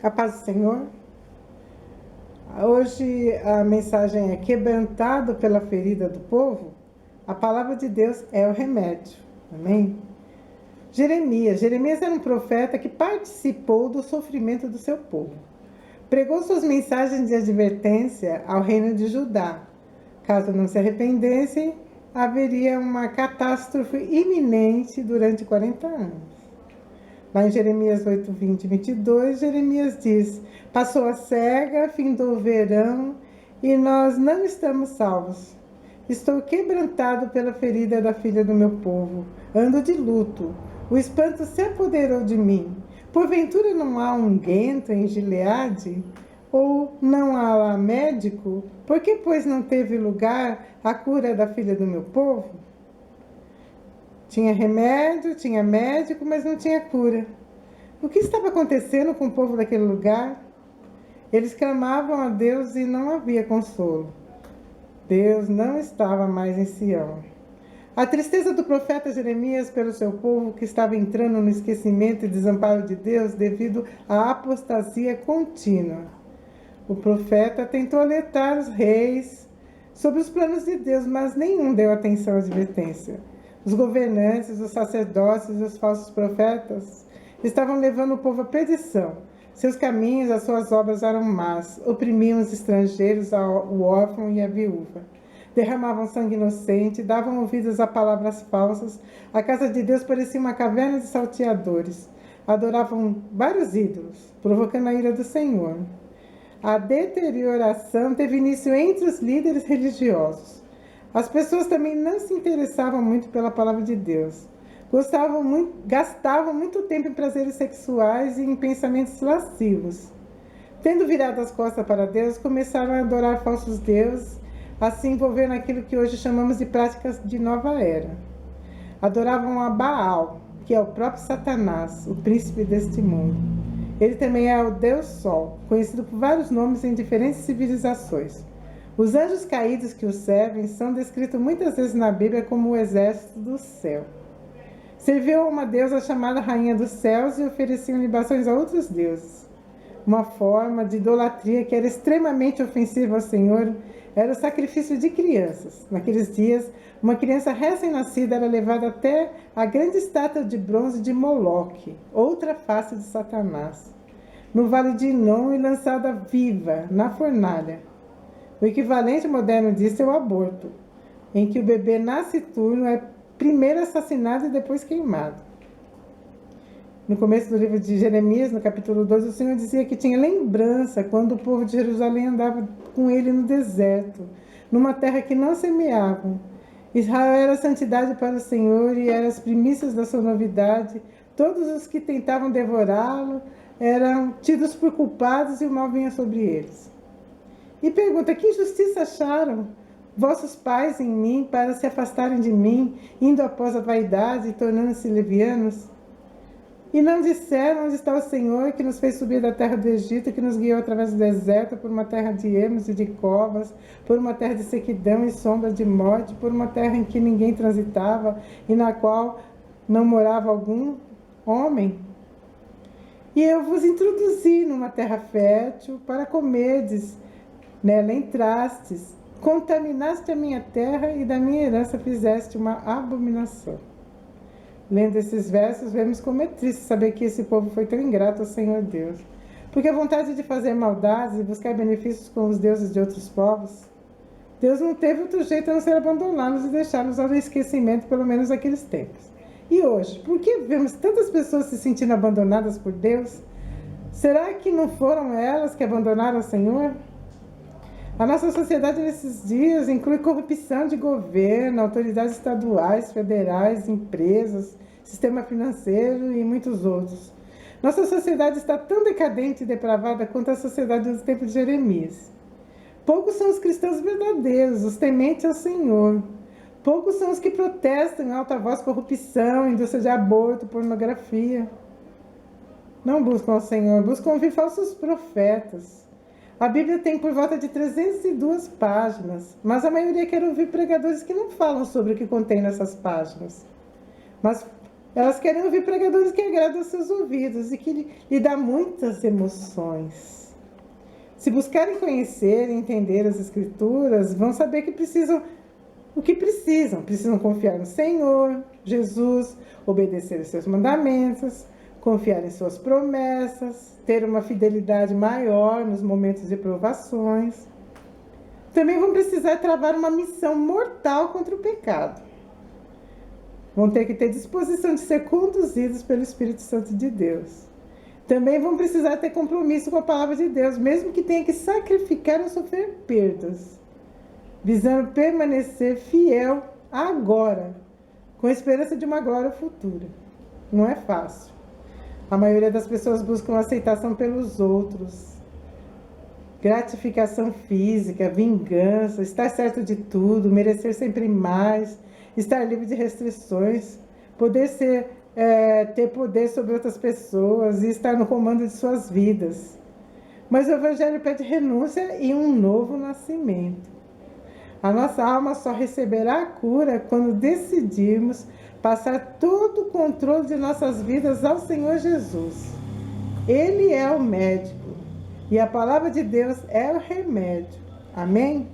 A paz do Senhor. Hoje a mensagem é quebrantado pela ferida do povo. A palavra de Deus é o remédio. Amém? Jeremias era um profeta que participou do sofrimento do seu povo. Pregou suas mensagens de advertência ao reino de Judá. Caso não se arrependessem, haveria uma catástrofe iminente durante 40 anos. Lá em Jeremias 8, 20 e 22, Jeremias diz: passou a cega, findou o verão, e nós não estamos salvos. Estou quebrantado pela ferida da filha do meu povo. Ando de luto. O espanto se apoderou de mim. Porventura não há unguento em Gileade? Ou não há lá médico? Por que, pois, não teve lugar a cura da filha do meu povo? Tinha remédio, tinha médico, mas não tinha cura. O que estava acontecendo com o povo daquele lugar? Eles clamavam a Deus e não havia consolo. Deus não estava mais em Sião. A tristeza do profeta Jeremias pelo seu povo que estava entrando no esquecimento e desamparo de Deus devido à apostasia contínua. O profeta tentou alertar os reis sobre os planos de Deus, mas nenhum deu atenção à advertência. Os governantes, os sacerdotes e os falsos profetas estavam levando o povo à perdição. Seus caminhos, as suas obras eram más, oprimiam os estrangeiros, o órfão e a viúva. Derramavam sangue inocente, davam ouvidos a palavras falsas. A casa de Deus parecia uma caverna de salteadores. Adoravam vários ídolos, provocando a ira do Senhor. A deterioração teve início entre os líderes religiosos. As pessoas também não se interessavam muito pela palavra de Deus. Gastavam muito tempo em prazeres sexuais e em pensamentos lascivos. Tendo virado as costas para Deus, começaram a adorar falsos deuses, a se envolver naquilo que hoje chamamos de práticas de nova era. Adoravam a Baal, que é o próprio Satanás, o príncipe deste mundo. Ele também é o Deus Sol, conhecido por vários nomes em diferentes civilizações. Os anjos caídos que o servem são descritos muitas vezes na Bíblia como o exército do céu. Serviu a uma deusa chamada Rainha dos Céus e ofereciam libações a outros deuses. Uma forma de idolatria que era extremamente ofensiva ao Senhor era o sacrifício de crianças. Naqueles dias, uma criança recém-nascida era levada até a grande estátua de bronze de Moloque, outra face de Satanás, no vale de Inom e lançada viva na fornalha. O equivalente moderno disso é o aborto, em que o bebê nasciturno é primeiro assassinado e depois queimado. No começo do livro de Jeremias, no capítulo 12, o Senhor dizia que tinha lembrança quando o povo de Jerusalém andava com ele no deserto, numa terra que não semeavam. Israel era santidade para o Senhor e eram as primícias da sua novidade. Todos os que tentavam devorá-lo eram tidos por culpados e o mal vinha sobre eles. E pergunta: que injustiça acharam vossos pais em mim para se afastarem de mim, indo após a vaidade e tornando-se levianos? E não disseram: onde está o Senhor que nos fez subir da terra do Egito, que nos guiou através do deserto, por uma terra de ermos e de covas, por uma terra de sequidão e sombra de morte, por uma terra em que ninguém transitava e na qual não morava algum homem? E eu vos introduzi numa terra fértil para comerdes, nela entrastes, contaminaste a minha terra e da minha herança fizeste uma abominação. Lendo esses versos, vemos como é triste saber que esse povo foi tão ingrato ao Senhor Deus. Porque a vontade de fazer maldades e buscar benefícios com os deuses de outros povos, Deus não teve outro jeito a não ser abandoná-los e deixá-los ao esquecimento, pelo menos naqueles tempos. E hoje, por que vemos tantas pessoas se sentindo abandonadas por Deus? Será que não foram elas que abandonaram o Senhor? A nossa sociedade nesses dias inclui corrupção de governo, autoridades estaduais, federais, empresas, sistema financeiro e muitos outros. Nossa sociedade está tão decadente e depravada quanto a sociedade do tempo de Jeremias. Poucos são os cristãos verdadeiros, os tementes ao Senhor. Poucos são os que protestam em alta voz corrupção, indústria de aborto, pornografia. Não buscam ao Senhor, buscam ouvir falsos profetas. A Bíblia tem por volta de 302 páginas, mas a maioria quer ouvir pregadores que não falam sobre o que contém nessas páginas, mas Elas querem ouvir pregadores que agradam aos seus ouvidos e que lhe dá muitas emoções. Se buscarem conhecer e entender as Escrituras, vão saber que precisam o que precisam. Precisam confiar no Senhor, Jesus, obedecer aos seus mandamentos, confiar em suas promessas, ter uma fidelidade maior nos momentos de provações. Também vão precisar travar uma missão mortal contra o pecado. Vão ter que ter disposição de ser conduzidos pelo Espírito Santo de Deus. Também vão precisar ter compromisso com a palavra de Deus, mesmo que tenha que sacrificar ou sofrer perdas, visando permanecer fiel agora, com a esperança de uma glória futura. Não é fácil. A maioria das pessoas buscam aceitação pelos outros, gratificação física, vingança, estar certo de tudo, merecer sempre mais, estar livre de restrições, ter poder sobre outras pessoas e estar no comando de suas vidas. Mas o Evangelho pede renúncia e um novo nascimento. A nossa alma só receberá a cura quando decidirmos passar todo o controle de nossas vidas ao Senhor Jesus. Ele é o médico e a palavra de Deus é o remédio. Amém?